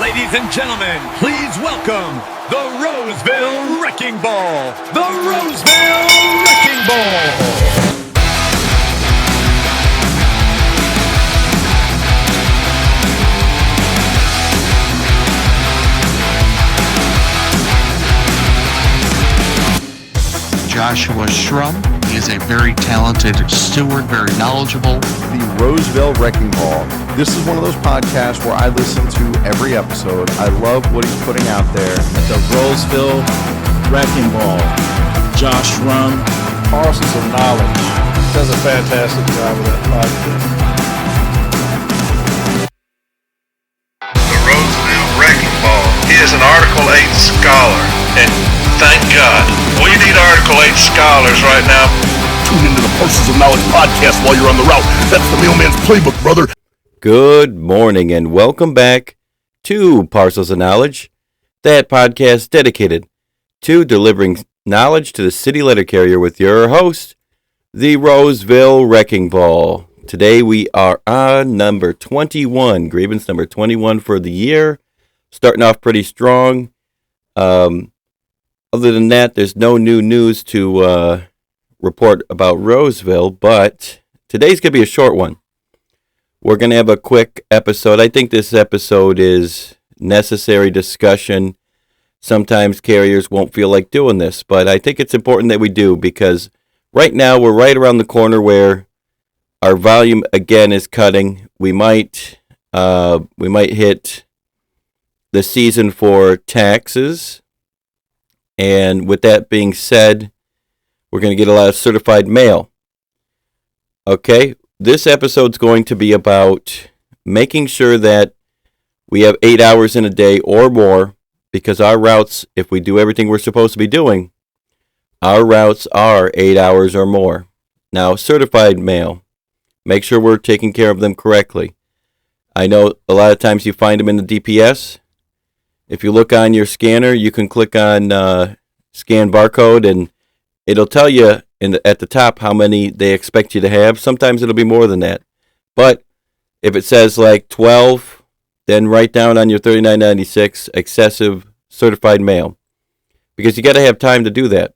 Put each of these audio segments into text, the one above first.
Ladies and gentlemen, please welcome the Roseville Wrecking Ball. The Roseville Wrecking Ball. Joshua Shrum. He is a very talented steward, very knowledgeable. The Roseville Wrecking Ball. This is one of those podcasts where I listen to every episode. I love what he's putting out there. The Roseville Wrecking Ball. Josh Shrum. Parcels of Knowledge. Does a fantastic job with that podcast. The Roseville Wrecking Ball. He is an Article 8 scholar, and thank God. We need Article 8 scholars right now. Tune into the Parcels of Knowledge podcast while you're on the route. That's the mailman's playbook, brother. Good morning and welcome back to Parcels of Knowledge, that podcast dedicated to delivering knowledge to the city letter carrier with your host, the Roseville Wrecking Ball. Today we are on number 21, grievance number 21 for the year, starting off pretty strong. Other than that, there's no new news to report about Roseville, but today's going to be a short one. We're going to have a quick episode. I think this episode is necessary discussion. Sometimes carriers won't feel like doing this, but I think it's important that we do because right now we're right around the corner where our volume again is cutting. We might hit the season for taxes. And with that being said, we're going to get a lot of certified mail. Okay, this episode's going to be about making sure that we have 8 hours in a day or more, because our routes, if we do everything we're supposed to be doing, our routes are 8 hours or more. Now, certified mail, make sure we're taking care of them correctly. I know a lot of times you find them in the DPS. If you look on your scanner, you can click on scan barcode, and it'll tell you at the top how many they expect you to have. Sometimes it'll be more than that. But if it says like 12, then write down on your 3996 excessive certified mail, because you got to have time to do that.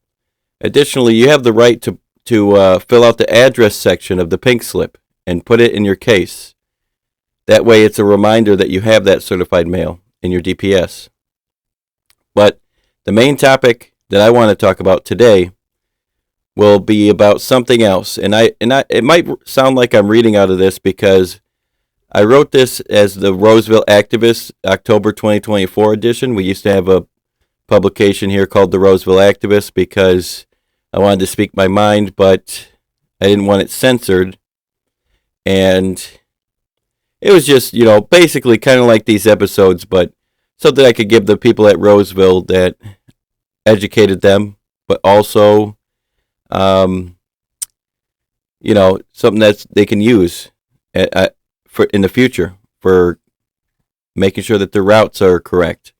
Additionally, you have the right to fill out the address section of the pink slip and put it in your case. That way it's a reminder that you have that certified mail in your DPS. But the main topic that I want to talk about today will be about something else. And it might sound like I'm reading out of this because I wrote this as the Roseville Activist October 2024 edition. We used to have a publication here called the Roseville Activist because I wanted to speak my mind, but I didn't want it censored. And it was just, basically kind of like these episodes, but something I could give the people at Roseville that educated them, but also, something that they can use for in the future for making sure that the routes are correct.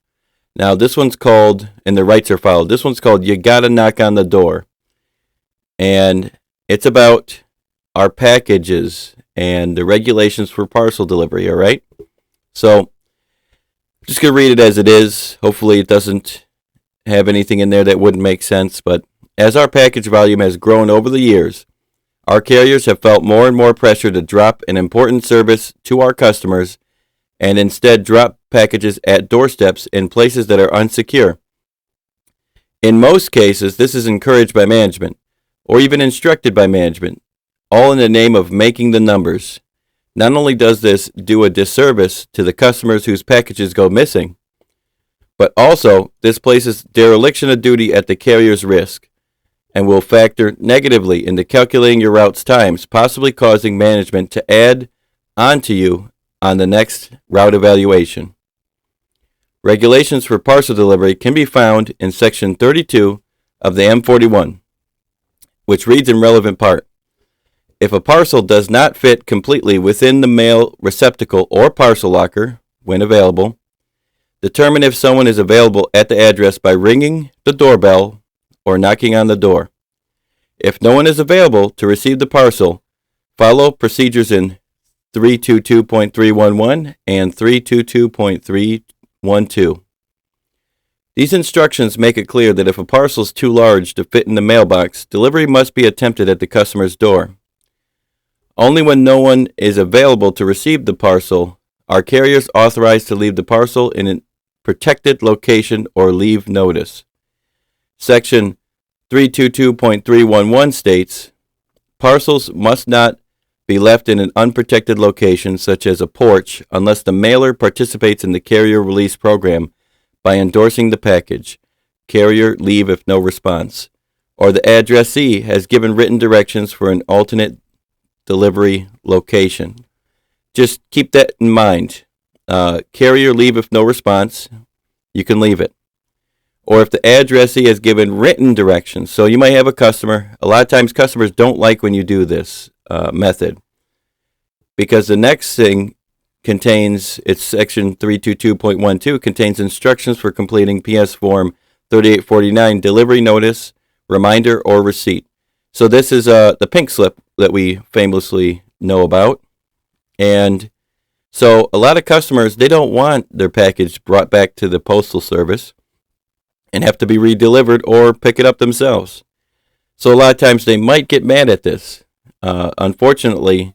Now, this one's called, and the rights are followed. This one's called "You Gotta Knock on the Door," and it's about our packages and the regulations for parcel delivery, all right? So, I'm just going to read it as it is. Hopefully it doesn't have anything in there that wouldn't make sense, but as our package volume has grown over the years, our carriers have felt more and more pressure to drop an important service to our customers and instead drop packages at doorsteps in places that are unsecure. In most cases, this is encouraged by management, or even instructed by management, all in the name of making the numbers. Not only does this do a disservice to the customers whose packages go missing, but also this places dereliction of duty at the carrier's risk and will factor negatively into calculating your route's times, possibly causing management to add onto you on the next route evaluation. Regulations for parcel delivery can be found in Section 32 of the M41, which reads in relevant part, "If a parcel does not fit completely within the mail receptacle or parcel locker, when available, determine if someone is available at the address by ringing the doorbell or knocking on the door. If no one is available to receive the parcel, follow procedures in 322.311 and 322.3 3849.12. These instructions make it clear that if a parcel is too large to fit in the mailbox, delivery must be attempted at the customer's door. Only when no one is available to receive the parcel are carriers authorized to leave the parcel in a protected location or leave notice. Section 322.311 states, parcels must not be left in an unprotected location such as a porch unless the mailer participates in the carrier release program by endorsing the package, carrier leave if no response, or the addressee has given written directions for an alternate delivery location. Just keep that in mind. Carrier leave if no response, you can leave it. Or if the addressee has given written directions. So you might have a customer. A lot of times customers don't like when you do this method, because the next thing contains, it's section 322.12, contains instructions for completing PS Form 3849 delivery notice, reminder, or receipt. So this is the pink slip that we famously know about. And so a lot of customers, they don't want their package brought back to the postal service and have to be redelivered or pick it up themselves. So a lot of times they might get mad at this. Unfortunately,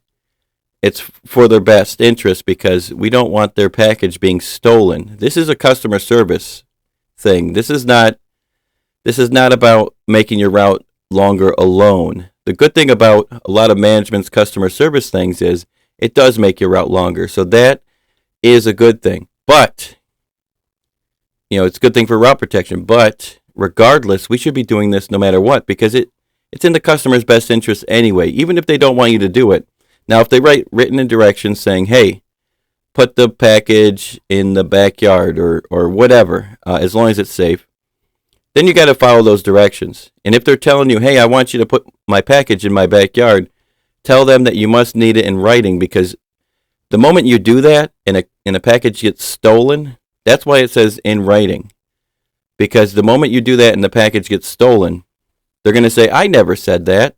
it's for their best interest because we don't want their package being stolen. This is a customer service thing. This is not about making your route longer alone. The good thing about a lot of management's customer service things is it does make your route longer. So that is a good thing. But, it's a good thing for route protection. But regardless, we should be doing this no matter what, because it's in the customer's best interest anyway, even if they don't want you to do it. Now, if they write written in directions saying, hey, put the package in the backyard or whatever, as long as it's safe, then you got to follow those directions. And if they're telling you, hey, I want you to put my package in my backyard, tell them that you must need it in writing, because the moment you do that and a package gets stolen, that's why it says in writing. Because the moment you do that and the package gets stolen, they're going to say, I never said that.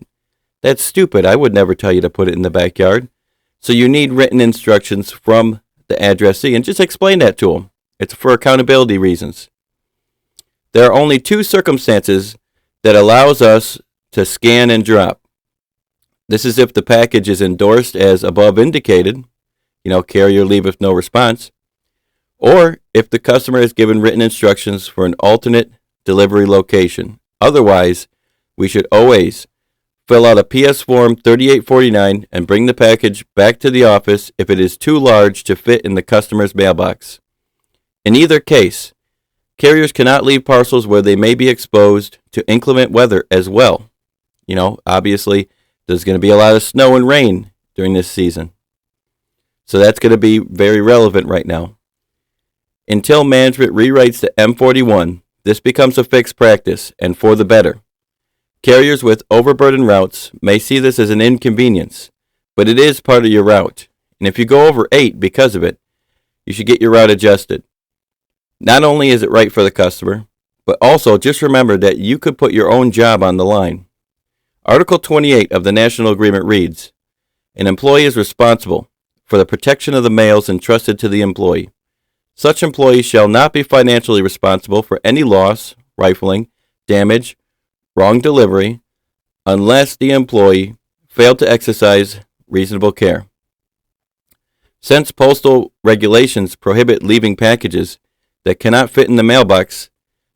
That's stupid. I would never tell you to put it in the backyard. So you need written instructions from the addressee, and just explain that to them. It's for accountability reasons. There are only two circumstances that allows us to scan and drop. This is if the package is endorsed as above indicated, carrier leave if no response, or if the customer has given written instructions for an alternate delivery location. Otherwise, we should always fill out a PS Form 3849 and bring the package back to the office if it is too large to fit in the customer's mailbox. In either case, carriers cannot leave parcels where they may be exposed to inclement weather as well. Obviously, there's going to be a lot of snow and rain during this season. So that's going to be very relevant right now. Until management rewrites the M41, this becomes a fixed practice, and for the better. Carriers with overburdened routes may see this as an inconvenience, but it is part of your route. And if you go over 8 because of it, you should get your route adjusted. Not only is it right for the customer, but also just remember that you could put your own job on the line. Article 28 of the National Agreement reads, an employee is responsible for the protection of the mails entrusted to the employee. Such employee shall not be financially responsible for any loss, rifling, damage, wrong delivery, unless the employee failed to exercise reasonable care. Since postal regulations prohibit leaving packages that cannot fit in the mailbox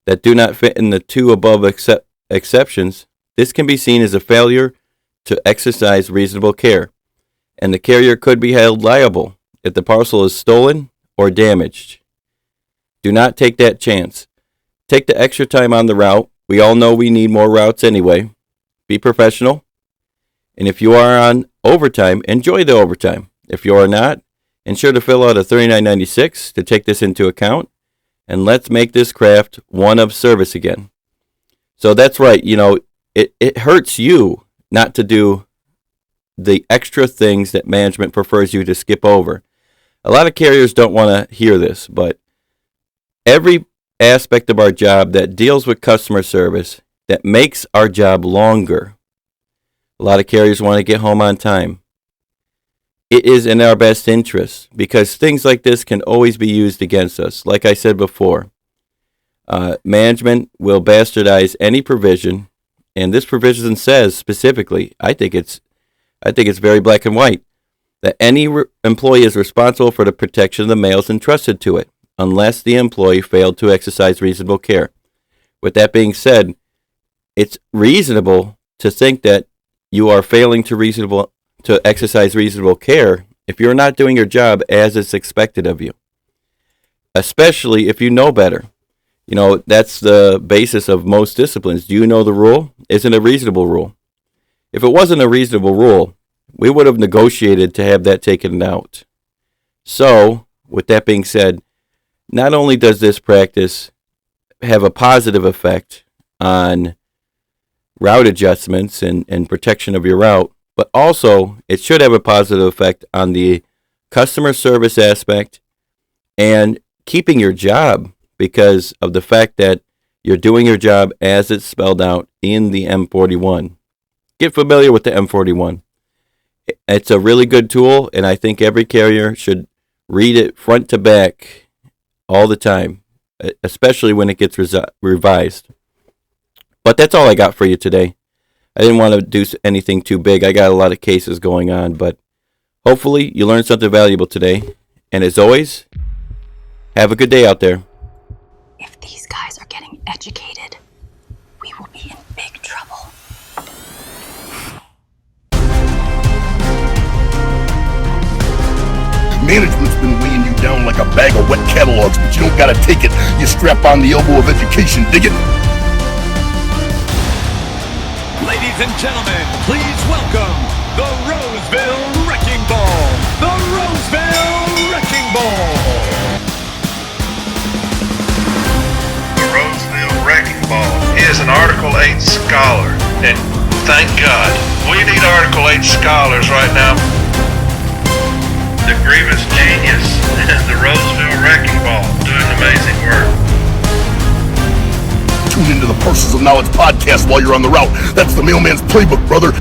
that do not fit in the two above exceptions, this can be seen as a failure to exercise reasonable care, and the carrier could be held liable if the parcel is stolen or damaged. Do not take that chance. Take the extra time on the route. We all know we need more routes anyway. Be professional. And if you are on overtime, enjoy the overtime. If you are not, ensure to fill out a $39.96 to take this into account. And let's make this craft one of service again. So that's right. It hurts you not to do the extra things that management prefers you to skip over. A lot of carriers don't want to hear this, but every aspect of our job that deals with customer service that makes our job longer. A lot of carriers want to get home on time. it is in our best interest, because things like this can always be used against us. Like I said before, management will bastardize any provision, and this provision says specifically, I think it's very black and white, that any employee is responsible for the protection of the mails entrusted to it, unless the employee failed to exercise reasonable care. With that being said, it's reasonable to think that you are failing to exercise reasonable care if you're not doing your job as is expected of you, especially if you know better. You know, that's the basis of most disciplines. Do you know the rule? Is it a reasonable rule? If it wasn't a reasonable rule, we would have negotiated to have that taken out. So, with that being said, not only does this practice have a positive effect on route adjustments and protection of your route, but also it should have a positive effect on the customer service aspect and keeping your job, because of the fact that you're doing your job as it's spelled out in the M41. Get familiar with the M41. It's a really good tool, and I think every carrier should read it front to back all the time, especially when it gets revised. But that's all I got for you today. I didn't want to do anything too big. I got a lot of cases going on, but hopefully you learned something valuable today. And as always, have a good day out there. If these guys are getting educated, we will be in big trouble. Management's been weighing you down like a bag of wet catalogs, but you don't gotta take it. You strap on the elbow of education, dig it? Ladies and gentlemen, please welcome the Roseville Wrecking Ball. The Roseville Wrecking Ball. The Roseville Wrecking Ball is an Article 8 scholar, and thank God, we need Article 8 scholars right now. The Grievous Genius and the Roseville Wrecking Ball doing amazing work. Tune into the Parcels of Knowledge podcast while you're on the route. That's the mailman's playbook, brother.